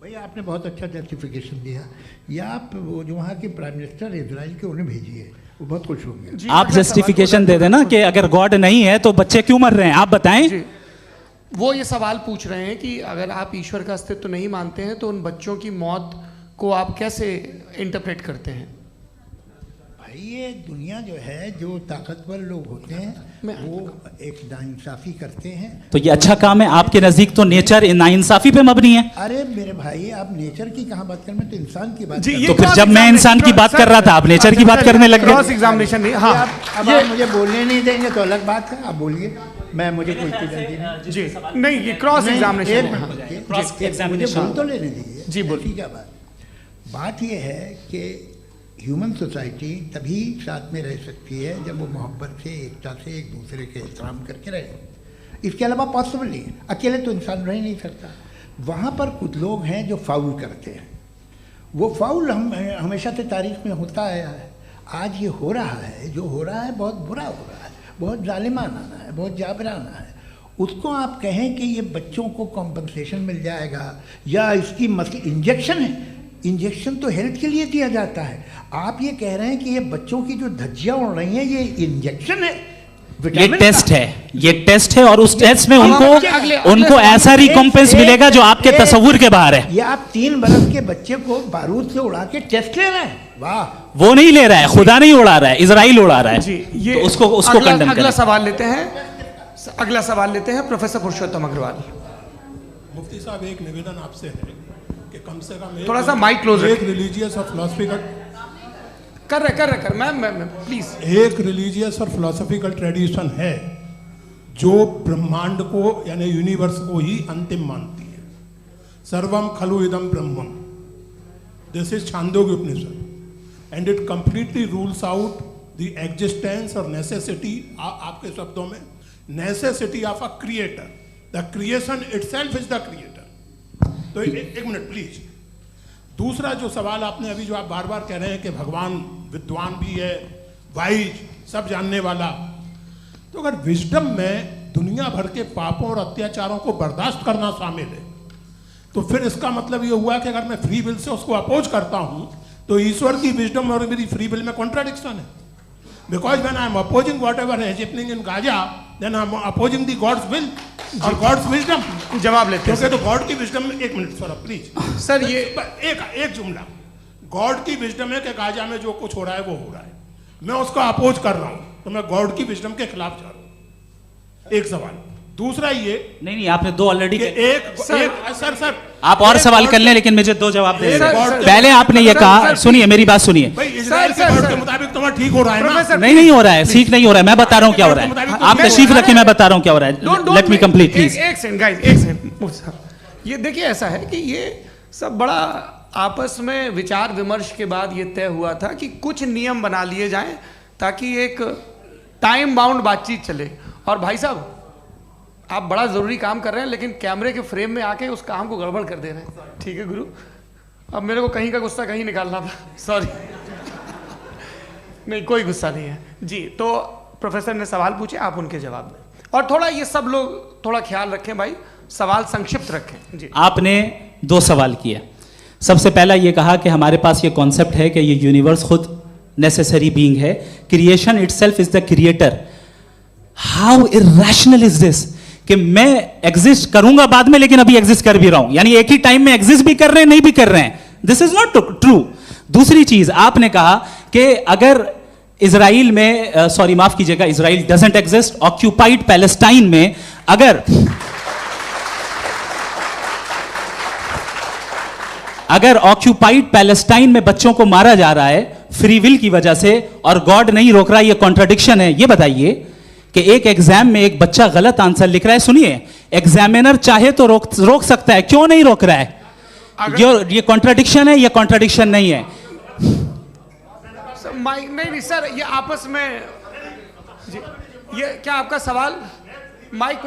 भैया आपने बहुत अच्छा जस्टिफिकेशन दिया। या आप वो जो वहाँ के प्राइम मिनिस्टर इजराइल के उन्हें भेजिए, वो बहुत खुश होंगे। आप जस्टिफिकेशन दे देना कि अगर गॉड नहीं है तो बच्चे क्यों मर रहे हैं, आप बताएं। वो ये सवाल पूछ रहे हैं कि अगर आप ईश्वर का अस्तित्व नहीं मानते हैं तो उन बच्चों की मौत को आप कैसे इंटरप्रेट करते हैं? भाई ये दुनिया जो है, जो ताकतवर लोग होते हैं वो एक नाइंसाफी करते हैं। तो ये अच्छा काम है आपके नजदीक, तो नेचर नाइंसाफी पे मबनी है। अरे मेरे भाई, आप नेचर की कहाँ बात कर रहे हैं, तो इंसान की बात। तो फिर जब मैं इंसान की बात कर रहा था आप नेचर की बात करने लग गए। क्रॉस एग्जामिनेशन नहीं। हाँ, अब आप मुझे बोलने नहीं देंगे तो अलग बात है, आप बोलिए, मैं मुझे कोई जल्दी नहीं। जी नहीं, ये क्रॉस एग्जामिनेशन बोल तो लेने दीजिए। जी बोलिए। क्या बात ये है कि ह्यूमन सोसाइटी तभी साथ में रह सकती है जब वो मोहब्बत से, एकता से, एक दूसरे के एहतराम करके रहे। इसके अलावा पॉसिबल नहीं है, अकेले तो इंसान रह ही नहीं सकता। वहाँ पर कुछ लोग हैं जो फाउल करते हैं। वो फाउल हमेशा से तारीख में होता आया है। आज ये हो रहा है, जो हो रहा है बहुत बुरा हो रहा है, बहुत जालिमाना है, बहुत जाबराना है। उसको आप कहें कि ये बच्चों को कॉम्पनसेशन मिल जाएगा या इसकी इंजेक्शन है। इंजेक्शन तो हेल्थ के लिए दिया जाता है। आप ये कह रहे हैं कि ये बच्चों की जो धज्जियां उड़ रही हैं ये इंजेक्शन है, ये टेस्ट है, ये टेस्ट है और उस टेस्ट में उनको ऐसा रिकॉम्पेंस मिलेगा जो आपके तस्वुर के बाहर है। ये आप 3 बरस के बच्चे को बारूद से उड़ा के टेस्ट ले रहे हैं। वाह, वो नहीं ले रहा है, खुदा नहीं उड़ा रहा है, इजराइल उड़ा रहा है। जी, ये तो उसको कंडेम अगला सवाल लेते हैं। अगला सवाल लेते हैं प्रोफेसर पुरुषोत्तम अग्रवाल। मुफ्ती साहब, एक निवेदन आपसे है कि कम से कम थोड़ा सा माइक क्लोज एक रिलीजियस और फिलोसफिकल कर मैं प्लीज। एक रिलीजियस और फिलोसफिकल ट्रेडिशन है जो ब्रह्मांड को यानी यूनिवर्स को ही अंतिम मानती है। सर्वम खलु इदम ब्रह्मम, this is Chandogya Upanishad and it completely rules out the existence और नेसेसिटी, आपके शब्दों में necessity of a creator. The creation itself is the creator. तो एक मिनट प्लीज। दूसरा जो सवाल आपने अभी, जो आप बार बार कह रहे हैं कि भगवान विद्वान भी है, वाइज, सब जानने वाला, तो अगर विजडम में दुनिया भर के पापों और अत्याचारों को बर्दाश्त करना शामिल है तो फिर इसका मतलब ये हुआ कि अगर मैं फ्री विल से उसको अपोज करता हूं तो ईश्वर की विजडम और मेरी फ्री विल में कॉन्ट्राडिक्शन है। Because when I am opposing whatever is happening in Gaza, then I am opposing the God's will और गॉड्स विजडम। जवाब लेते हैं क्योंकि तो गॉड की विजडम में, एक मिनट सर प्लीज सर, ये एक जुमला, गॉड की विजडम है कि गाजा में जो कुछ हो रहा है वो हो रहा है, मैं उसको अपोज कर रहा हूं तो मैं गॉड की विजडम के खिलाफ जा रहा हूं। एक सवाल। दूसरा ये नहीं, आपने 2 ऑलरेडी। सर आप और सवाल कर लें, लेकिन मुझे 2 जवाब दे। पहले आपने ये कहा, सुनिए मेरी बात सुनिए। इजराइल के गॉड के मुताबिक तुम्हारा ठीक हो रहा है ना? नहीं हो रहा है, ठीक नहीं हो रहा है। मैं बता रहा हूँ क्या हो रहा है, आप तशरीफ रखिए, मैं बता रहा हूँ क्या हो रहा है। Let me complete please. एक सेकंड गाइस, एक सेकंड। ये देखिए, ऐसा है कि ये सब बड़ा आपस में विचार विमर्श के बाद ये तय हुआ था कि कुछ नियम बना लिए जाएं ताकि एक टाइम बाउंड बातचीत चले। और भाई साहब, आप बड़ा जरूरी काम कर रहे हैं लेकिन कैमरे के फ्रेम में आके उस काम को गड़बड़ कर दे रहे हैं। ठीक है गुरु, अब मेरे को कहीं का गुस्सा कहीं निकालना था, सॉरी। नहीं, कोई गुस्सा नहीं है जी। तो प्रोफेसर ने सवाल पूछे, आप उनके जवाब दें। और थोड़ा ये सब लोग थोड़ा ख्याल रखें भाई, सवाल संक्षिप्त रखें जी। आपने 2 सवाल किए। सबसे पहला ये कहा कि हमारे पास ये कॉन्सेप्ट है कि ये यूनिवर्स खुद नेसेसरी बीइंग है, creation itself is the creator. How irrational is this कि मैं एग्जिस्ट करूंगा बाद में, लेकिन अभी एग्जिस्ट कर भी रहा हूं, यानी एक ही टाइम में एग्जिस्ट भी कर रहे हैं, नहीं भी कर रहे हैं। This is not true. दूसरी चीज आपने कहा कि अगर इजराइल में, सॉरी माफ कीजिएगा, Israel doesn't exist, occupied Palestine में अगर ऑक्यूपाइड पैलेस्टाइन में बच्चों को मारा जा रहा है फ्री विल की वजह से और गॉड नहीं रोक रहा, ये कॉन्ट्रडिक्शन है। ये बताइए कि एक एग्जाम में एक बच्चा गलत आंसर लिख रहा है, सुनिए, एग्जामिनर चाहे तो रोक सकता है, क्यों नहीं रोक रहा है? ये कॉन्ट्रडिक्शन है, ये कॉन्ट्रडिक्शन नहीं है। माइक नहीं सर, ये आपस में जी, ये क्या आपका सवाल? माइक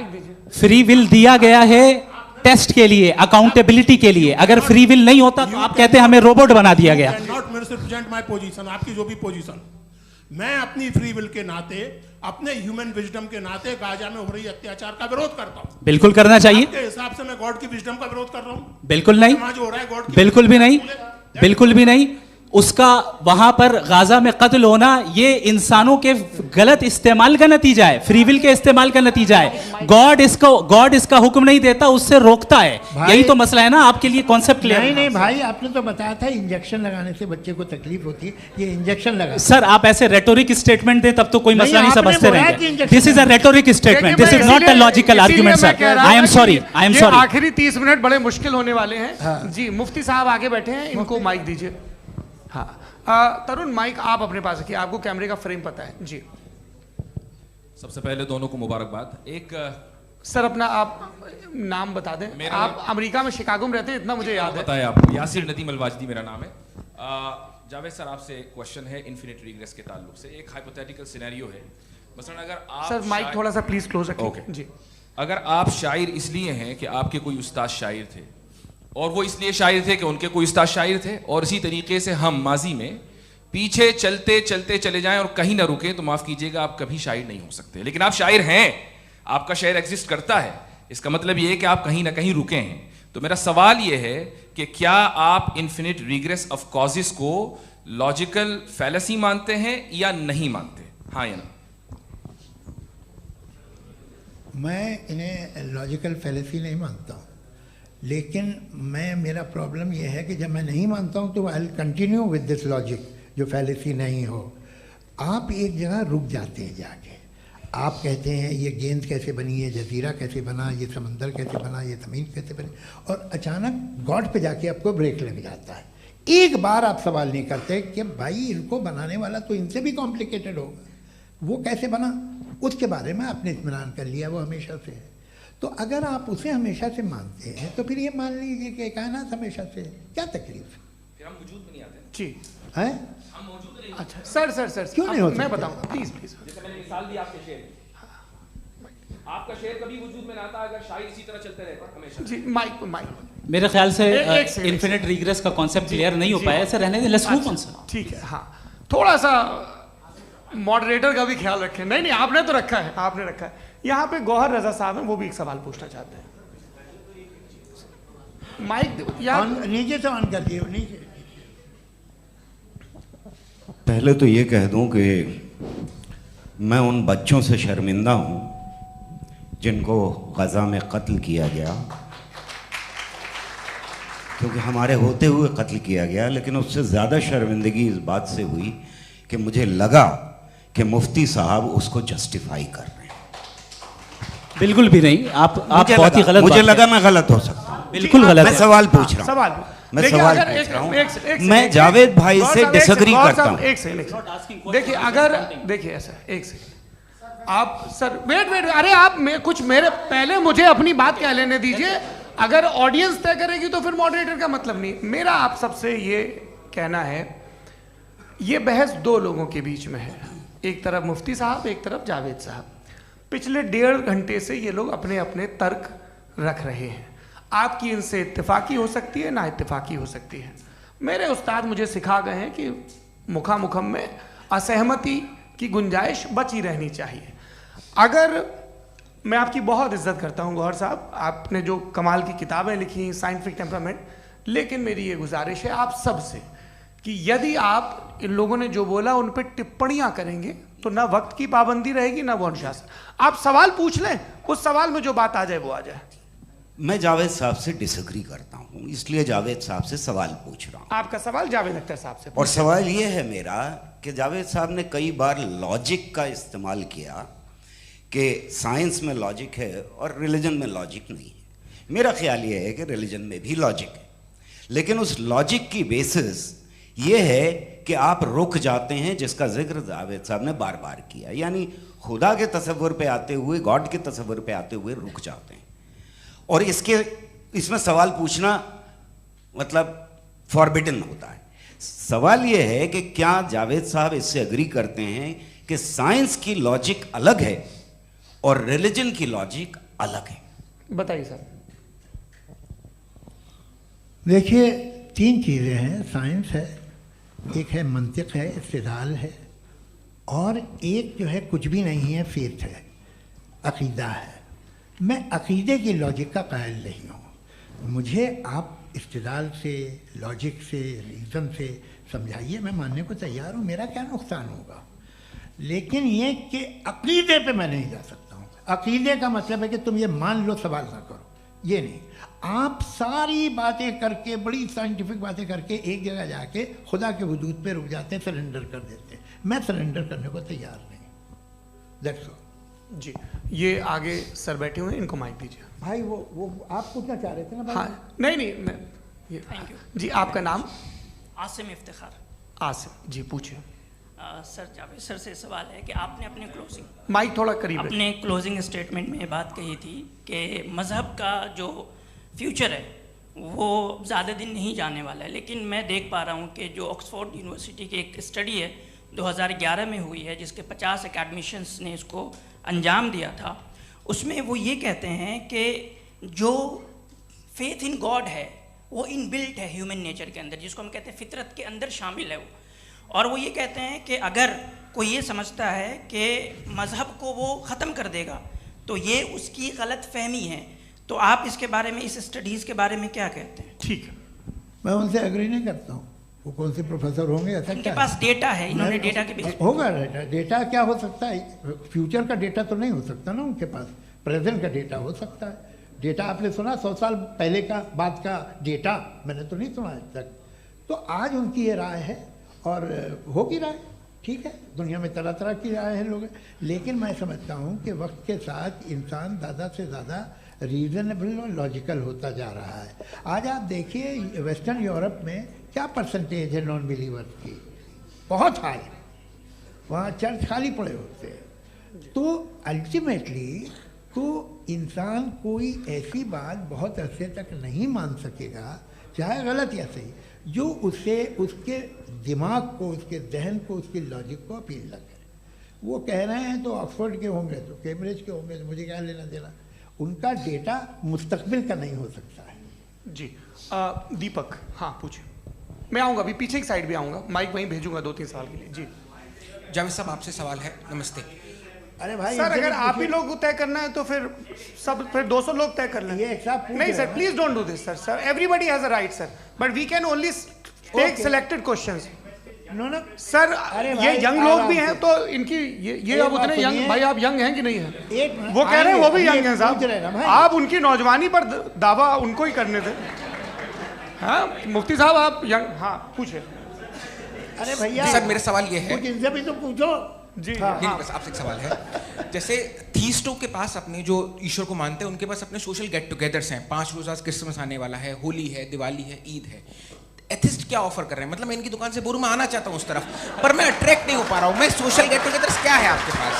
दीजिए। फ्री विल दिया गया है टेस्ट के लिए, अकाउंटेबिलिटी के लिए। अगर फ्री विल नहीं होता तो आप कहते हैं हमें रोबोट बना दिया गया। नॉट मिसरिप्रेजेंट माय पोजीशन, आपकी जो भी पोजीशन, मैं अपनी फ्री विल के नाते अपने ह्यूमन विजडम के नाते गाजा में हो रही अत्याचार का विरोध करता हूँ। बिल्कुल करना चाहिए। आपके हिसाब से मैं गॉड की विजडम का विरोध कर रहा हूँ? बिल्कुल नहीं, समाज हो रहा है गॉड की बिल्कुल भी नहीं, बिल्कुल भी नहीं। उसका वहां पर गाजा में कत्ल होना ये इंसानों के गलत इस्तेमाल का नतीजा है, फ्री विल के इस्तेमाल का नतीजा है। गॉड इसका हुक्म नहीं देता, उससे रोकता है। यही तो मसला है ना, आपके लिए कॉन्सेप्ट क्लियर नहीं नहीं भाई, आपने तो बताया था इंजेक्शन लगाने से बच्चे को तकलीफ होती है, ये इंजेक्शन लगा। सर आप ऐसे रेटोरिक स्टेटमेंट दें तब तो कोई मसला नहीं आपने समझते बोला कि रहेंगे। Injection this is a rhetoric statement, this is not a logical argument sir. I am sorry, I am sorry. आखिरी 30 मिनट बड़े मुश्किल होने वाले हैं। जी मुफ्ती साहब आगे बैठे हैं, इनको माइक दीजिए। हाँ तरुण, माइक आप अपने पास रखिए, आपको कैमरे का फ्रेम पता है जी। सबसे पहले दोनों को मुबारकबाद। एक सर अपना आप नाम बता दें। आप अमेरिका में शिकागो में रहते हैं, इतना मुझे याद है। बताया आपको, यासिर नदीम अलवाजदी मेरा नाम है। जावेद सर आपसे एक क्वेश्चन है इन्फिनिट रिग्रेस के ताल्लुक से। एक हाइपोथेटिकल सिनेरियो है, मसलन अगर आप सर माइक थोड़ा सा प्लीज क्लोज रखिए। ओके जी। अगर आप शायर इसलिए हैं कि आपके कोई उस्ताद शायर थे, और वो इसलिए शायर थे कि उनके कोई उस्ताद शायर थे, और इसी तरीके से हम माजी में पीछे चलते चलते चले जाएं और कहीं ना रुके, तो माफ कीजिएगा आप कभी शायर नहीं हो सकते। लेकिन आप शायर हैं, आपका शायर एग्जिस्ट करता है, इसका मतलब ये है कि आप कहीं ना कहीं रुके हैं। तो मेरा सवाल ये है कि क्या आप इन्फिनिट रिग्रेस ऑफ कॉजेस को लॉजिकल फैलेसी मानते हैं या नहीं मानते? हाँ या ना? मैं इन्हें लॉजिकल फैलेसी नहीं मानता हूँ, लेकिन मेरा प्रॉब्लम यह है कि जब मैं नहीं मानता हूँ तो I will continue with this logic जो फैलेसी नहीं हो। आप एक जगह रुक जाते हैं जाके, आप कहते हैं ये गेंद कैसे बनी, ये जजीरा कैसे बना, ये समंदर कैसे बना, ये ज़मीन कैसे बनी, और अचानक गॉड पे जाके आपको ब्रेक लग जाता है। एक बार आप सवाल नहीं करते कि भाई इनको बनाने वाला तो इनसे भी कॉम्प्लिकेटेड होगा, वो कैसे बना, उसके बारे में आपने इत्मीनान कर लिया, वो हमेशा से है। तो अगर आप उसे हमेशा से मानते हैं तो फिर ये मान लीजिए कि कायनात हमेशा से है, क्या तकलीफ है? फिर हम वजूद में नहीं आते जी हैं? हम मौजूद नहीं। अच्छा सर क्यों नहीं हो सकते? मैं बताऊंगा प्लीज प्लीज। जैसे मैंने मिसाल दी आपके शेर, आपका शेर कभी वजूद में ना आता अगर शायर इसी तरह चलते रहते हमेशा। जी माइक मेरे ख्याल से एक सेकंड, इन्फिनिट रिग्रेस का कॉन्सेप्ट क्लियर नहीं हो पाया, ऐसे रहने दें, लेट्स मूव ऑन सर। ठीक है। हाँ थोड़ा सा मॉडरेटर का भी ख्याल रखें। नहीं आपने तो रखा है, आपने रखा है। यहाँ पे गौहर रजा साहब हैं, वो भी एक सवाल पूछना चाहते हैं। माइक नीचे से ऑन कर दिए, नीचे। पहले तो ये कह दूं कि मैं उन बच्चों से शर्मिंदा हूं जिनको गज़ा में कत्ल किया गया, क्योंकि हमारे होते हुए कत्ल किया गया। लेकिन उससे ज़्यादा शर्मिंदगी इस बात से हुई कि मुझे लगा कि मुफ्ती साहब उसको जस्टिफाई कर रहे हैं। बिल्कुल भी नहीं, आप बहुत ही गलत। मुझे लगा मैं गलत हो सकता हूँ, बिल्कुल गलत मैं है। सवाल पूछ रहा हूँ, सवाल मैं सवाल पूछ रहा हूँ। मैं जावेद भाई से डिसएग्री करता हूँ। एक सेकंड देखिए, अगर देखिए ऐसा एक सेकंड आप सर वेट अरे आप कुछ मेरे पहले मुझे अपनी बात कह लेने दीजिए। अगर ऑडियंस तय करेगी तो फिर मॉडरेटर का मतलब नहीं। मेरा आप सबसे ये कहना है, ये बहस दो लोगों के बीच में है, एक तरफ मुफ्ती साहब, एक तरफ जावेद साहब। पिछले 1.5 घंटे से ये लोग अपने अपने तर्क रख रहे हैं। आपकी इनसे इत्तेफाकी हो सकती है, ना इत्तेफाकी हो सकती है। मेरे उस्ताद मुझे सिखा गए हैं कि मुखामुखम में असहमति की गुंजाइश बची रहनी चाहिए। अगर मैं आपकी बहुत इज्जत करता हूं गौहर साहब, आपने जो कमाल की किताबें लिखी, साइंटिफिक टेम्परामेंट, लेकिन मेरी ये गुजारिश है आप सबसे कि यदि आप इन लोगों ने जो बोला उन पर टिप्पणियां करेंगे तो ना वक्त की पाबंदी रहेगी ना वो अनुशासन। आप सवाल पूछ लें, उस सवाल में जो बात आ जाए वो आ जाए। मैं जावेद साहब से डिसएग्री करता हूं, इसलिए जावेद साहब से सवाल पूछ रहा हूं। आपका सवाल जावेद अख्तर साहब से। और सवाल ये है मेरा कि जावेद साहब ने कई बार लॉजिक का इस्तेमाल किया कि साइंस में लॉजिक है और रिलीजन में लॉजिक नहीं है। मेरा ख्याल ये है कि रिलीजन में भी लॉजिक है, लेकिन उस लॉजिक की बेसिस ये है कि आप रुक जाते हैं, जिसका जिक्र जावेद साहब ने बार बार किया, यानी खुदा के तसव्वुर पे आते हुए, गॉड के तसव्वुर पे आते हुए रुक जाते हैं। और इसमें सवाल पूछना मतलब फॉरबिडन होता है। सवाल यह है कि क्या जावेद साहब इससे एग्री करते हैं कि साइंस की लॉजिक अलग है और रिलीजन की लॉजिक अलग है? बताइए सर। देखिए 3 चीज़ें हैं, साइंस है, एक है मंतिक है, इस्तिदलाल है, और एक जो है कुछ भी नहीं है, फेथ है, अकीदा है। मैं अकीदे की लॉजिक का कायल नहीं हूँ। मुझे आप इस्तिदलाल से, लॉजिक से, रीज़न से समझाइए, मैं मानने को तैयार हूँ, मेरा क्या नुकसान होगा। लेकिन ये कि अकीदे पे मैं नहीं जा सकता हूँ। अकीदे का मतलब है कि तुम ये मान लो, सवाल ना करो, ये नहीं। आप सारी बातें करके, बड़ी साइंटिफिक बातें करके एक जगह जाके खुदा के वजूद पे रुक जाते हैं, सरेंडर कर देते हैं। मैं सरेंडर करने को तैयार नहीं। That's all. जी, ये आगे सर बैठे हुए हैं, इनको माइक दीजिए। भाई वो आप पूछना चाह रहे थे ना भाई? हाँ, नहीं मैं ये थैंक यू जी। आपका नाम? आसिम इफ्तिखार। आसिम जी, पूछिए। सर, जावेद सर से सवाल है कि आपने अपने क्लोजिंग माइक थोड़ा करीब है। अपने क्लोजिंग स्टेटमेंट में बात कही थी कि मज़हब का जो फ्यूचर है वो ज़्यादा दिन नहीं जाने वाला है, लेकिन मैं देख पा रहा हूँ कि जो ऑक्सफोर्ड यूनिवर्सिटी की एक स्टडी है 2011 में हुई है, जिसके 50 एकेडमिशियंस ने इसको अंजाम दिया था, उसमें वो ये कहते हैं कि जो फेथ इन गॉड है वो इनबिल्ट है ह्यूमन नेचर के अंदर, जिसको हम कहते हैं फितरत के अंदर शामिल है वो। और वो ये कहते हैं कि अगर कोई ये समझता है कि मज़हब को वो ख़त्म कर देगा तो ये उसकी गलत फहमी है। तो आप इसके बारे में, इस स्टडीज़ के बारे में क्या कहते हैं? ठीक है, मैं उनसे एग्री नहीं करता हूँ। वो कौन से प्रोफेसर होंगे, ऐसा उनके क्या पास डेटा है, इन्होंने डेटा के बेस होगा। डेटा क्या हो सकता है? फ्यूचर का डेटा तो नहीं हो सकता ना उनके पास, प्रेजेंट का डेटा हो सकता है। डेटा आपने सुना 100 साल पहले का बाद का डेटा? मैंने तो नहीं सुना आज तक। तो आज उनकी ये राय है और होगी राय, ठीक है। दुनिया में तरह तरह की राय है लोग, लेकिन मैं समझता हूँ कि वक्त के साथ इंसान ज़्यादा से ज़्यादा रीज़नेबल और लॉजिकल होता जा रहा है। आज आप देखिए वेस्टर्न यूरोप में क्या परसेंटेज है नॉन बिलीवर्स की, बहुत हाई। वहाँ चर्च खाली पड़े होते हैं। तो अल्टीमेटली तो इंसान कोई ऐसी बात बहुत अरसे तक नहीं मान सकेगा, चाहे गलत या सही, जो उसे, उसके दिमाग को, उसके जहन को, उसकी लॉजिक को अपील न करे। वो कह रहे हैं तो ऑक्सफोर्ड के होंगे तो कैम्ब्रिज के होंगे, तो मुझे क्या लेना देना। उनका डेटा मुस्तकबिल का नहीं हो सकता है। जी। दीपक, हाँ पूछिए। मैं आऊँगा, अभी पीछे की साइड भी आऊँगा, माइक वहीं भेजूंगा 2-3 साल के लिए। जी जावेद साहब, आपसे सवाल है। नमस्ते अरे भाई सर, अगर आप ही लोग तय करना है तो फिर 200 लोग तय कर लें। ये एक साथ नहीं sir, please don't do this sir. Everybody has a right sir, but we can only take selected questions. No sir, ये यंग लोग भी हैं तो इनकी ये अब उतने सुनिए। यंग, भाई आप यंग हैं कि नहीं हैं? एक मिनट, वो कह रहे हैं वो भी आइए, यंग हैं पूछ रहे हैं ना साहब। भाई। आप उनकी नौजवानी पर दावा उनको ही करने थे। हाँ मुफ्ती साहब, आप यंग, हाँ पूछे। अरे भैया सर, मेरा सवाल ये है। कुछ इनसे भी तो पूछो जी हाँ। नहीं, बस आपसे एक सवाल है। जैसे थीस्टों के पास, अपने जो ईश्वर को मानते हैं, उनके पास अपने सोशल गेट टुगेदर्स हैं। 5 रोज़ आज क्रिसमस आने वाला है, होली है, दिवाली है, ईद है। एथिस्ट क्या ऑफर कर रहे हैं? मतलब मैं इनकी दुकान से बोलूं, मैं आना चाहता हूं उस तरफ, पर मैं अट्रैक्ट नहीं हो पा रहा हूं। मैं सोशल गेट टुगेदर्स क्या है आपके पास?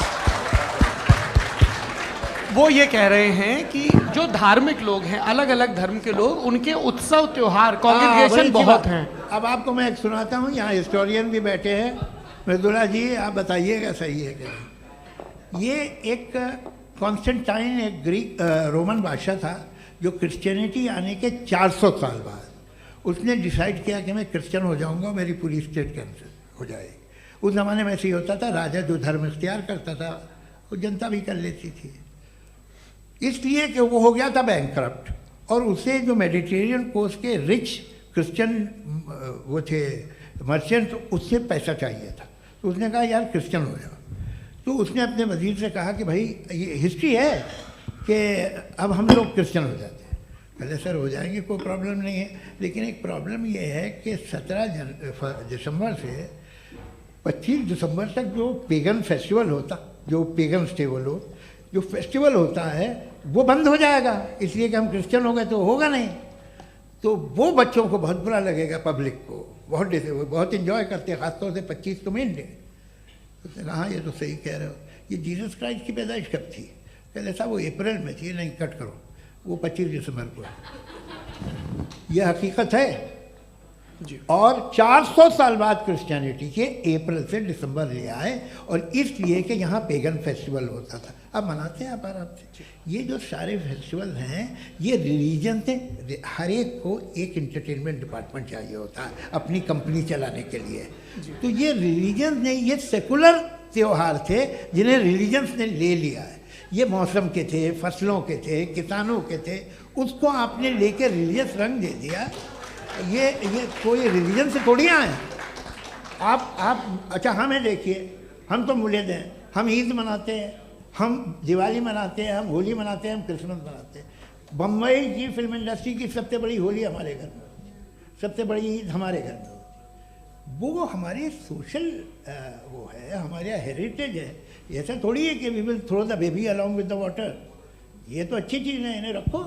वो ये कह रहे हैं कि जो धार्मिक लोग हैं, अलग अलग धर्म के लोग, उनके उत्सव त्योहार, कॉन्ग्रेगेशन बहुत हैं। अब आपको मैं एक सुनाता हूँ, यहाँ हिस्टोरियन भी बैठे हैं। मृदुला जी, आप बताइएगा सही है क्या? ये एक कॉन्स्टेंटाइन, एक ग्रीक रोमन बादशाह था, जो क्रिश्चियनिटी आने के 400 साल बाद उसने डिसाइड किया कि मैं क्रिश्चियन हो जाऊंगा, मेरी पूरी स्टेट कैंसिल हो जाएगी। उस ज़माने में ऐसे ही होता था, राजा जो धर्म इख्तियार करता था वो जनता भी कर लेती थी। इसलिए कि वो हो गया था बैंकरप्ट, और उसे जो मेडिटेरियन कोस्ट के रिच क्रिश्चियन वो थे मर्चेंट, उससे पैसा चाहिए था। तो उसने कहा यार क्रिश्चियन हो जाओ। तो उसने अपने वजीर से कहा कि भाई ये हिस्ट्री है कि अब हम लोग क्रिश्चियन हो जाते हैं। पहले सर हो जाएंगे, कोई प्रॉब्लम नहीं है, लेकिन एक प्रॉब्लम ये है कि 17 दिसंबर से 25 दिसंबर तक जो पेगन फेस्टिवल होता, जो पेगन्स थे वो लोग, जो फेस्टिवल होता है वो बंद हो जाएगा, इसलिए कि हम क्रिश्चियन हो गए तो होगा नहीं। तो वो बच्चों को बहुत बुरा लगेगा, पब्लिक को बहुत इन्जॉय करते हैं, ख़ासतौर से 25 को मेन डे। उसने कहा हाँ ये तो सही कह रहे हो। ये जीसस क्राइस्ट की पैदाइश कब थी? कहते साहब वो अप्रैल में थी। नहीं, कट करो, वो 25 दिसंबर को है। यह हकीकत है जी। और 400 साल बाद क्रिश्चियनिटी के अप्रैल से दिसंबर ले आए, और इसलिए कि यहाँ पेगन फेस्टिवल होता था। अब मनाते हैं आप आराम से। ये जो सारे फेस्टिवल हैं ये रिलीजन से, हर एक को एक इंटरटेनमेंट डिपार्टमेंट चाहिए होता है अपनी कंपनी चलाने के लिए। तो ये रिलीजन ने, ये सेकुलर त्योहार थे जिन्हें रिलीजन्स ने ले लिया है। ये मौसम के थे, फसलों के थे, किसानों के थे, उसको आपने लेके रिलीजियस रंग दे दिया। ये कोई रिलीजन से थोड़ी आए आप। अच्छा हमें देखिए, हम तो मुल्द हैं, हम ईद मनाते हैं, हम दिवाली मनाते हैं, हम होली मनाते हैं, हम क्रिसमस मनाते हैं। बम्बई की फिल्म इंडस्ट्री की सबसे बड़ी होली हमारे घर में होती है, सबसे बड़ी ईद हमारे घर में होती है। वो हमारी सोशल वो है, हमारा हेरिटेज है। ऐसा थोड़ी है कि we will throw the baby along with the water. ये तो अच्छी चीज़ है, इन्हें रखो,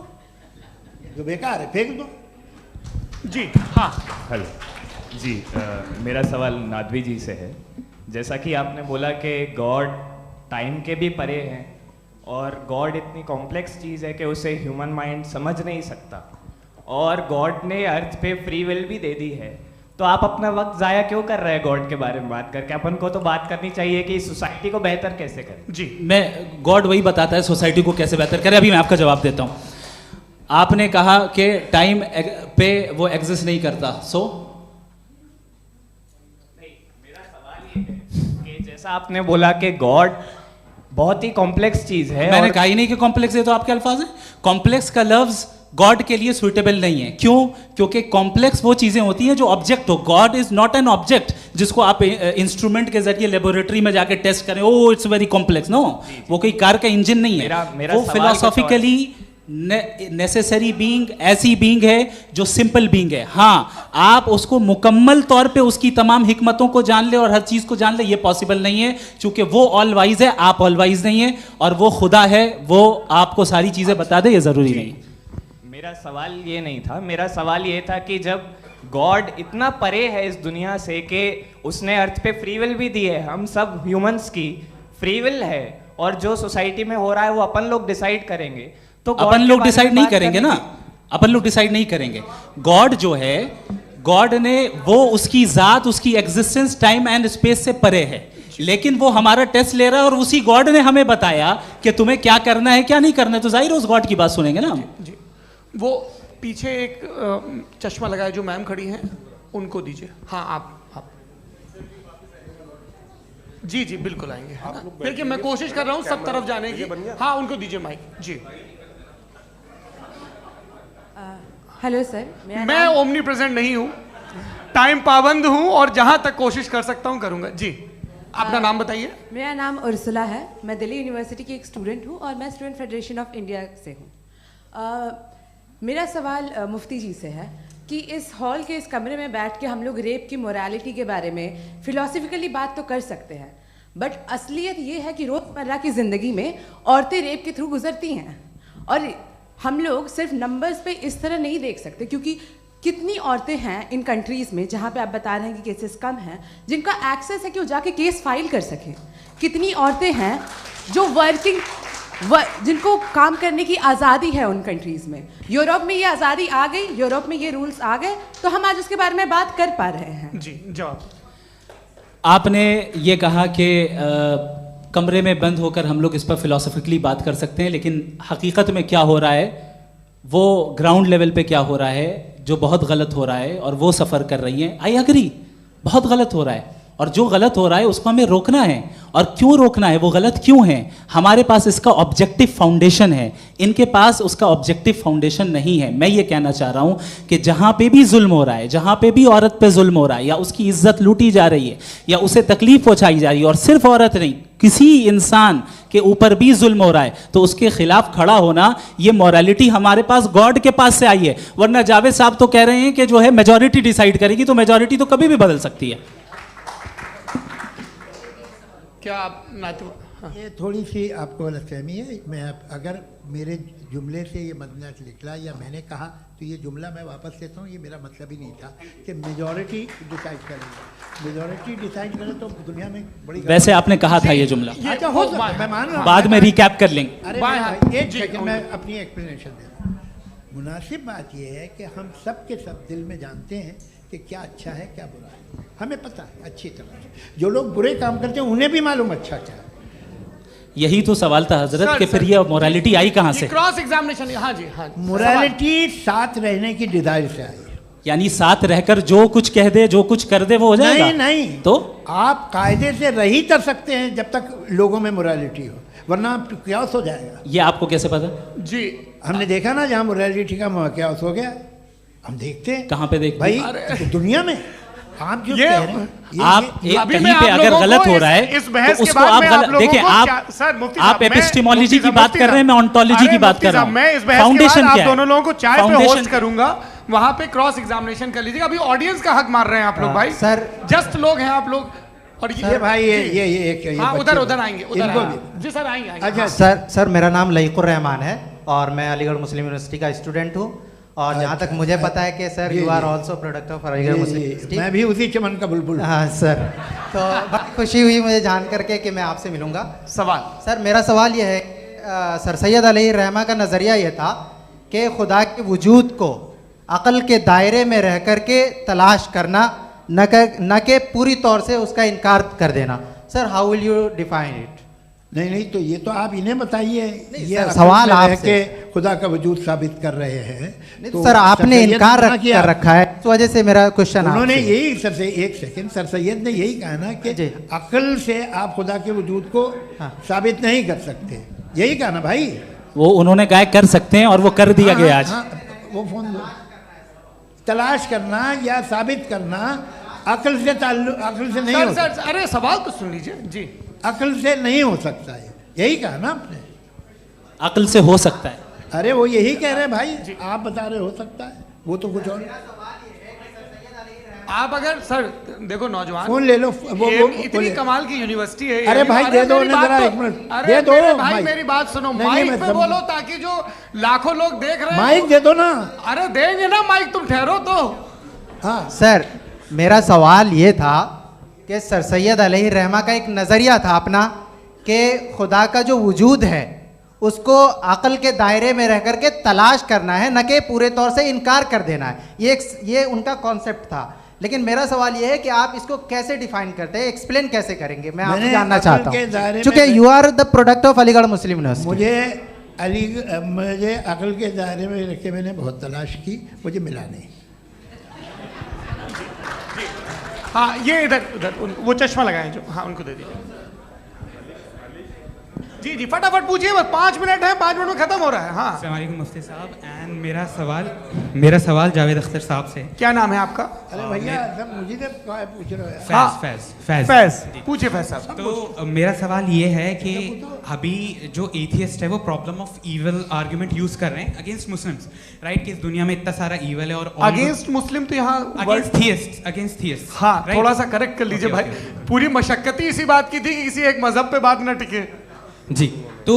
जो बेकार है फेंक दो। जी हाँ, हेलो जी, मेरा सवाल नादवी जी से है। जैसा कि आपने बोला कि गॉड टाइम के भी परे हैं और गॉड इतनी कॉम्प्लेक्स चीज़ है कि उसे ह्यूमन माइंड समझ नहीं सकता, और गॉड ने अर्थ पे फ्री विल भी दे दी है, तो आप अपना वक्त ज़ाया क्यों कर रहे हैं गॉड के बारे में बात करके? अपन को तो बात करनी चाहिए कि सोसाइटी को बेहतर कैसे करें। जी, मैं गॉड वही बताता है सोसाइटी को कैसे बेहतर करे। अभी मैं आपका जवाब देता हूँ। आपने कहा कि टाइम पे वो एग्जिस्ट नहीं करता, सो मेरा सवाल ये है कि जैसा आपने बोला कि गॉड बहुत ही कॉम्प्लेक्स चीज़ है, मैंने कहा ही नहीं कि कॉम्प्लेक्स है, तो आपके अल्फाज हैं। कॉम्प्लेक्स का लफ्ज गॉड के लिए सुइटेबल नहीं है। क्यों? क्योंकि कॉम्प्लेक्स वो चीजें होती हैं जो ऑब्जेक्ट हो। God is not an object जिसको आप इंस्ट्रूमेंट के जरिए लेबोरेटरी में जाके टेस्ट करें, oh it's very complex. No, वो कोई कार का इंजन नहीं है। मेरा वो फिलोसॉफिकली नेसेसरी बीइंग ऐसी बीइंग है जो सिंपल बीइंग है। हाँ, आप उसको मुकम्मल तौर पे उसकी तमाम हिकमतों को जान ले और हर चीज को जान ले, ये पॉसिबल नहीं है, क्योंकि वो ऑल वाइज है, आप ऑल वाइज नहीं है, और वो खुदा है, वो आपको सारी चीजें बता दे, ये जरूरी नहीं। मेरा सवाल ये नहीं था, मेरा सवाल ये था कि जब गॉड इतना परे है इस दुनिया से कि उसने अर्थ पे फ्री विल भी दी है, हम सब ह्यूमंस की फ्री विल है, और जो सोसाइटी में हो रहा है वो अपन लोग डिसाइड करेंगे, तो अपन लोग डिसाइड नहीं करेंगे ना, अपन लोग डिसाइड नहीं करेंगे। गॉड जो है, गॉड ने वो उसकी जात, उसकी एग्जिस्टेंस टाइम एंड स्पेस से परे है, लेकिन वो हमारा टेस्ट ले रहा है और उसी गॉड ने हमें बताया कि तुम्हें क्या करना है क्या नहीं करना है, तो जाहिर उस गॉड की बात सुनेंगे ना हम। जी, वो पीछे एक चश्मा लगाए जो मैम खड़ी हैं, उनको दीजिए। हाँ, आप जी जी बिल्कुल आएंगे। देखिए मैं कोशिश कर रहा हूँ सब तरफ जाने की। हाँ, उनको दीजिए माइक। जी, हेलो सर, मैं ओमनी प्रेजेंट नहीं हूँ, टाइम पाबंद हूँ, और जहाँ तक कोशिश कर सकता हूँ करूँगा। जी, अपना नाम बताइए। मेरा नाम उर्सुला है, मैं दिल्ली यूनिवर्सिटी की एक स्टूडेंट हूँ और मैं स्टूडेंट फेडरेशन ऑफ इंडिया से हूँ। मेरा सवाल मुफ्ती जी से है कि इस हॉल के इस कमरे में बैठ के हम लोग रेप की मोरालिटी के बारे में फिलोसफिकली बात तो कर सकते हैं, बट असलियत ये है कि रोज़मर्रा की ज़िंदगी में औरतें रेप के थ्रू गुजरती हैं, और हम लोग सिर्फ नंबर्स पे इस तरह नहीं देख सकते, क्योंकि कितनी औरतें हैं इन कंट्रीज़ में जहाँ पे आप बता रहे हैं कि केसेस कम हैं, जिनका एक्सेस है कि वो जाके केस फाइल कर सकें। कितनी औरतें हैं जो जिनको काम करने की आज़ादी है उन कंट्रीज़ में। यूरोप में ये आज़ादी आ गई, यूरोप में ये रूल्स आ गए, तो हम आज उसके बारे में बात कर पा रहे हैं। जी, जवाब। आपने ये कहा कि कमरे में बंद होकर हम लोग इस पर फिलोसफिकली बात कर सकते हैं, लेकिन हकीकत में क्या हो रहा है, वो ग्राउंड लेवल पे क्या हो रहा है, जो बहुत गलत हो रहा है, और वो सफ़र कर रही हैं। आई एग्री, बहुत गलत हो रहा है, और जो गलत हो रहा है उसको हमें रोकना है। और क्यों रोकना है, वो गलत क्यों है? हमारे पास इसका ऑब्जेक्टिव फाउंडेशन है, इनके पास उसका ऑब्जेक्टिव फाउंडेशन नहीं है। मैं ये कहना चाह रहा हूँ कि जहाँ पे भी जुल्म हो रहा है, जहाँ पे भी औरत पे जुल्म हो रहा है, या उसकी इज्जत लूटी जा रही है, या उसे तकलीफ पहुँचाई जा रही है, और सिर्फ औरत नहीं, किसी इंसान के ऊपर भी जुल्म हो रहा है, तो उसके खिलाफ खड़ा होना, ये मॉरलिटी हमारे पास गॉड के पास से आई है। वरना जावेद साहब तो कह रहे हैं कि जो है मेजॉरिटी डिसाइड करेगी, तो मेजॉरिटी तो कभी भी बदल सकती है। क्या आप हाँ। ये थोड़ी सी आपको गलतफहमी है। मैं अगर मेरे जुमले से ये मदनत निकला या मैंने कहा, तो ये जुमला मैं वापस लेता हूँ, ये मेरा मतलब ही नहीं था कि मेजॉरिटी डिसाइड करेंगे। मेजॉरिटी डिसाइड करे तो दुनिया में बड़ी, वैसे आपने कहा था ये जुमला। अच्छा, हो मैं मान रहा हूँ, बाद में रिकैप कर लेंगे। अरे एक सेकंड, मैं अपनी एक्सप्लेनेशन देता हूँ। मुनासिब बात यह है कि हम सब के सब दिल में जानते हैं कि क्या अच्छा है क्या बुरा है, हमें पता है अच्छी तरह से। जो लोग बुरे काम करते हैं उन्हें भी मालूम अच्छा क्या है। यही तो सवाल था हजरत कि फिर ये मोरालिटी आई कहाँ से? Cross examination. हाँ जी, हाँ, मोरालिटी साथ रहने की डिजायर से आई, यानी साथ रहकर जो कुछ कह दे, जो कुछ कर दे, वो हो जाएगा। नहीं, तो आप कायदे से रह ही कर सकते हैं जब तक लोगों में मोरालिटी हो, वरना क्यास हो जाएगा। ये आपको कैसे पता? जी हमने देखा ना, जहाँ मोरालिटी का क्यास हो गया, हम देखते हैं। कहाँ पे देखते भाई हैं? दुनिया में। आप जो ये- कह रहे हैं, आप ये- एक कहीं पे अगर गलत हो रहा है इस बहस तो के उसको बाद आप में गलत लोगों देखिए। को आप क्या- सर मुफ्ती साहब, आप मैं- एपिस्टेमोलॉजी मुफ्ती की बात कर रहे हैं, मैं ऑन्टोलॉजी की बात कर रहा हूँ। मैं इस बहस के फाउंडेशन बाद क्या आप है? दोनों लोगों को चाय पे फाउंडेशन होस्ट करूंगा, वहां पे क्रॉस एग्जामिनेशन कर लीजिएगा। अभी ऑडियंस का हक मार रहे हैं आप लोग भाई। सर जस्ट लोग हैं आप लोग। और ये भाई ये एक हाँ बच्चे- उधर उधर आएंगे, उधर इनको आएंगे। भी। जी सर आएंगे आएंगे। अच्छा सर मेरा नाम लईकुर रहमान है और मैं अलीगढ़ मुस्लिम यूनिवर्सिटी का स्टूडेंट हूँ। और जहाँ तक मुझे पता है कि sir you are also product of Aligarh Muslim University. मैं भी उसी चमन का बुलबुल। हाँ सर, तो बड़ी खुशी हुई मुझे जान करके कि मैं आपसे मिलूंगा। सवाल सर मेरा सवाल ये है, सर सैयद अलैहि रहमा का नज़रिया ये था कि खुदा के वजूद को अक़ल के दायरे में रह कर के तलाश करना, न कि पूरी तौर से उसका इनकार कर देना। Sir how will you define it? नहीं तो ये तो आप इन्हें बताइए। ये सर, अक़ल सवाल में रह आपसे। के खुदा का वजूद साबित कर रहे हैं। तो सर आपने सैयद इनकार मना किया। कर रखा है, इस वजह से मेरा क्वेश्चन उन्होंने यही सर से एक सेकंड, सर सैयद ने यही कहा ना कि अक़ल से आप खुदा के वजूद को साबित नहीं कर सकते, यही कहा ना भाई। वो उन्होंने कहा कर सकते हैं और वो कर दिया गया आज। वो फोन दो। तलाश करना या साबित करना अक़ल से अक़ल से नहीं हो सर सकता। अरे सवाल तो सुन लीजिए जी। अक़ल से नहीं हो सकता है, यही कहा ना आपने। अक़ल से हो सकता है। अरे वो यही कह रहे हैं भाई, आप बता रहे हो सकता है, वो तो कुछ और। आप अगर सर देखो नौजवान फोन ले लो, वो इतनी कमाल की यूनिवर्सिटी है। अरे भाई दे दो मेरी उन्हें बात जरा तो- एक मिनट, अरे दे दो मेरे भाई माइक। मेरी बात सुनो, नहीं, माइक मैं पे समझ- बोलो ताकि जो लाखों लोग देख रहे हैं माइक दे दो ना। अरे देंगे ना माइक, तुम ठहरो तो। हाँ सर मेरा सवाल ये था कि सर सैयद अलैहि रहमा का एक नज़रिया था अपना कि खुदा का जो वजूद है उसको अक़ल के दायरे में रह कर के तलाश करना है, न कि पूरे तौर से इनकार कर देना है। ये उनका कॉन्सेप्ट था। लेकिन मेरा सवाल ये है कि आप इसको कैसे डिफाइन करते हैं, एक्सप्लेन कैसे करेंगे? मैं आपसे जानना चाहता हूँ, क्योंकि you are the product of Aligarh Muslim University. मुझे अक़ल के दायरे में रख के मैंने बहुत तलाश की, मुझे मिला नहीं। हाँ ये इधर उधर वो चश्मा लगाए जो, हाँ उनको दे दीजिए। जी जी फटाफट पूछिए, बस 5 मिनट है, 5 मिनट में खत्म हो रहा है। हाँ अस्सलाम वालेकुम मुफ्ती साहब। एंड मेरा सवाल जावेद अख्तर साहब से। क्या नाम है आपका? अरे भैया सब मुझे तो पूछ रहे हो। फैज पूछिए फैज साहब। तो मेरा सवाल ये है कि अभी जो एथियस्ट है वो problem of evil argument use कर रहे हैं अगेंस्ट मुस्लिम्स, राइट? कि इस दुनिया में इतना सारा ईविल है और अगेंस्ट मुस्लिम तो यहाँ अगेंस्ट थियस्ट। हाँ थोड़ा सा करेक्ट कर लीजिए भाई। पूरी मशक्कत ही इसी बात की थी कि किसी एक मजहब पे बात न टिके। जी तो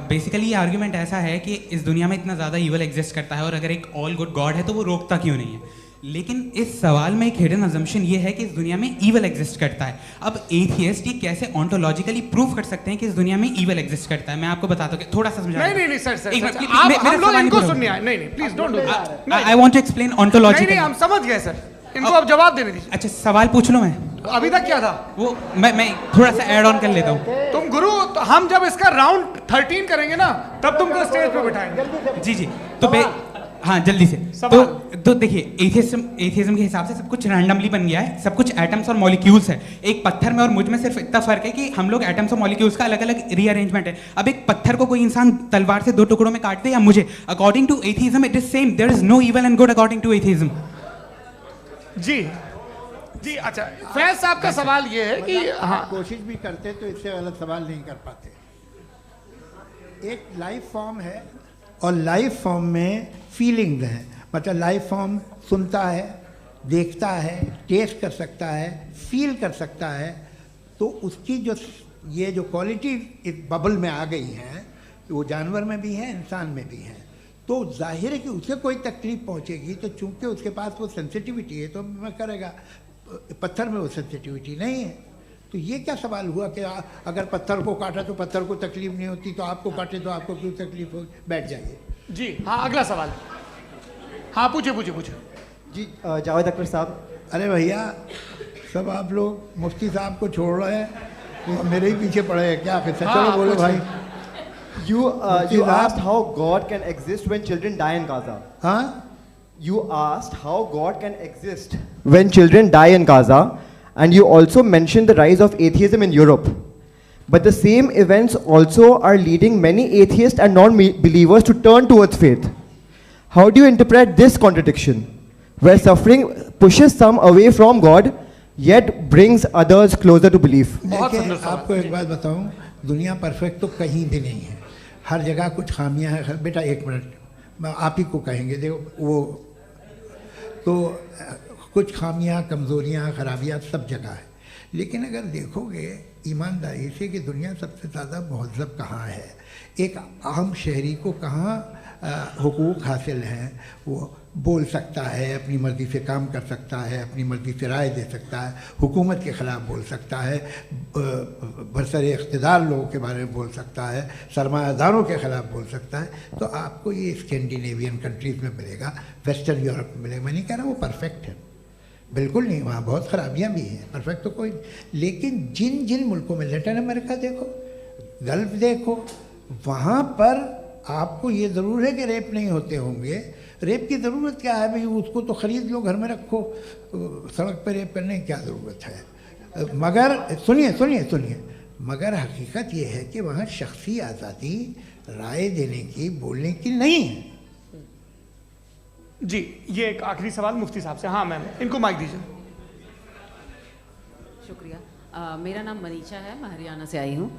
बेसिकली ये आर्ग्यूमेंट ऐसा है कि इस दुनिया में इतना ज़्यादा ईवल एग्जिस्ट करता है और अगर एक ऑल गुड गॉड है तो वो रोकता क्यों नहीं है? लेकिन इस सवाल में एक हिडन अजम्पशन ये है कि इस दुनिया में ईवल एग्जिस्ट करता है। अब एथियस्ट ये कैसे ऑन्टोलॉजिकली प्रूव कर सकते हैं कि इस दुनिया में ईवल एग्जिस्ट करता है? मैं आपको बताता हूँ, थोड़ा सा समझा। नहीं सर आप हम लोग इनको सुनने आए। नहीं please don't do that. I want to explain ontologically. नहीं हम समझ गए सर, इनको अब जवाब देने दीजिए। अच्छा सवाल पूछ लो। मैं अभी तक क्या था वो मैं थोड़ा सा ऐड ऑन कर लेता हूँ। तुम गुरु, तो हम जब इसका राउंड 13 करेंगे ना तब तुमको स्टेज पे बिठाएंगे। जी तो हाँ जल्दी से। तो देखिए एथियज्म के हिसाब से सब कुछ रैंडमली बन गया है, सब कुछ एटम्स और मॉलिक्यूल्स है। एक पत्थर में और मुझ में सिर्फ इतना फर्क है कि हम लोग एटम्स और मॉलिक्यूल्स का अलग अलग रीअरेंजमेंट है। अब एक पत्थर को कोई इंसान तलवार से 2 टुकड़ों में काट दे या मुझे, according to atheism it is same. There is no evil and good according to atheism. जी अच्छा फैज साहब का सवाल ये है कि हाँ कोशिश भी करते तो इससे गलत सवाल नहीं कर पाते। एक लाइफ फॉर्म है और लाइफ फॉर्म में फीलिंग्स हैं, मतलब लाइफ फॉर्म सुनता है, देखता है, टेस्ट कर सकता है, फील कर सकता है। तो उसकी जो ये जो क्वालिटी इस बबल में आ गई हैं वो जानवर में भी है, इंसान में भी है। तो जाहिर है कि उसे कोई तकलीफ पहुंचेगी, तो चूंकि उसके पास वो सेंसिटिविटी है तो मैं करेगा। पत्थर में वो सेंसिटिविटी नहीं है। तो ये क्या सवाल हुआ कि अगर पत्थर को काटा तो पत्थर को तकलीफ नहीं होती, तो आपको काटे तो आपको क्यों तकलीफ हो? बैठ जाइए। जी हाँ अगला सवाल। हाँ पूछे जी जावेद अख्तर साहब। अरे भैया सब आप लोग मुफ्ती साहब को छोड़ रहे हैं, मेरे ही पीछे पड़े हैं क्या? फिर चलो बोलो भाई। You asked how God can exist when children die in Gaza. हाँ? You asked how God can exist when children die in Gaza, and you also mentioned the rise of atheism in Europe. But the same events also are leading many atheists and non-believers to turn towards faith. How do you interpret this contradiction, where suffering pushes some away from God, yet brings others closer to belief? देखिए, आपको एक बात बताऊं, दुनिया perfect तो कहीं भी नहीं है, हर जगह कुछ खामियां हैं। बेटा एक मिनट, मैं आप ही को कहेंगे, देखो वो तो कुछ खामियां, कमज़ोरियां, खराबियां सब जगह है। लेकिन अगर देखोगे ईमानदारी से कि दुनिया सबसे ज़्यादा महज़ब कहाँ है, एक आम शहरी को कहाँ हुकूक हासिल हैं, वो बोल सकता है, अपनी मर्ज़ी से काम कर सकता है, अपनी मर्ज़ी से राय दे सकता है, हुकूमत के ख़िलाफ़ बोल सकता है, बरसरे इक़्तिदार लोगों के बारे में बोल सकता है, सरमायादारों के ख़िलाफ़ बोल सकता है। तो आपको ये स्कैंडिनेवियन कंट्रीज़ में मिलेगा, वेस्टर्न यूरोप में मिलेगा। मैं नहीं कह रहा वो परफेक्ट है, बिल्कुल नहीं, वहाँ बहुत ख़राबियाँ भी हैं, परफेक्ट तो कोई। लेकिन जिन जिन मुल्कों में, लैटिन अमेरिका देखो, गल्फ़ देखो, वहाँ पर आपको ये ज़रूर है कि रेप नहीं होते होंगे। रेप की ज़रूरत क्या है भाई, उसको तो ख़रीद लो, घर में रखो, सड़क पर रेप करने की क्या ज़रूरत है। मगर सुनिए सुनिए सुनिए, मगर हकीकत ये है कि वहाँ शख्सी आज़ादी राय देने की, बोलने की नहीं है। जी, ये एक आखिरी सवाल मुफ्ती साहब से। हाँ मैम, इनको माइक दीजिए। शुक्रिया। मेरा नाम मनीषा है, मैं हरियाणा से आई हूँ।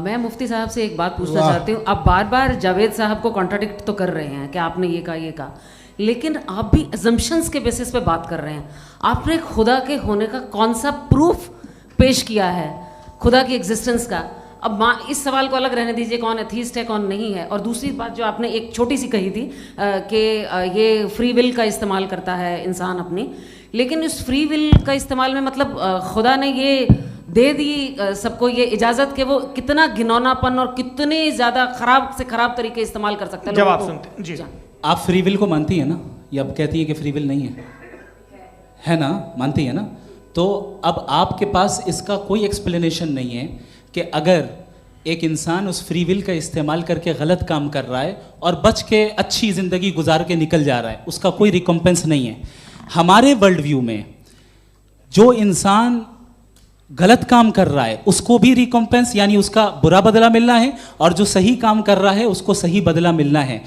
मैं मुफ्ती साहब से एक बात पूछना चाहती हूँ। आप बार बार जावेद साहब को कॉन्ट्राडिक्ट तो कर रहे हैं कि आपने ये कहा, लेकिन आप भी अजम्पशंस के बेसिस पे बात कर रहे हैं। आपने खुदा के होने का कौन सा प्रूफ पेश किया है, खुदा की एग्जिस्टेंस का? अब इस सवाल को अलग रहने दीजिए, कौन एथीस्ट है कौन नहीं है। और दूसरी बात जो आपने एक छोटी सी कही थी कि ये फ्री विल का इस्तेमाल करता है इंसान अपनी, लेकिन इस फ्री विल का इस्तेमाल में मतलब खुदा ने ये दे दी सबको ये इजाज़त कि वो कितना घिनौनापन और कितने ज़्यादा ख़राब से ख़राब तरीके इस्तेमाल कर सकता है। जवाब सुनते जी। आप फ्री विल को मानती है ना, या अब कहती है कि फ्री विल नहीं है ना, मानती है ना? तो अब आपके पास इसका कोई एक्सप्लेनेशन नहीं है कि अगर एक इंसान उस फ्री विल का इस्तेमाल करके गलत काम कर रहा है और बच के अच्छी ज़िंदगी गुजार के निकल जा रहा है, उसका कोई रिकम्पेंस नहीं है। हमारे वर्ल्ड व्यू में जो इंसान गलत काम कर रहा है उसको भी रिकम्पेंस यानी उसका बुरा बदला मिलना है, और जो सही काम कर रहा है उसको सही बदला मिलना है।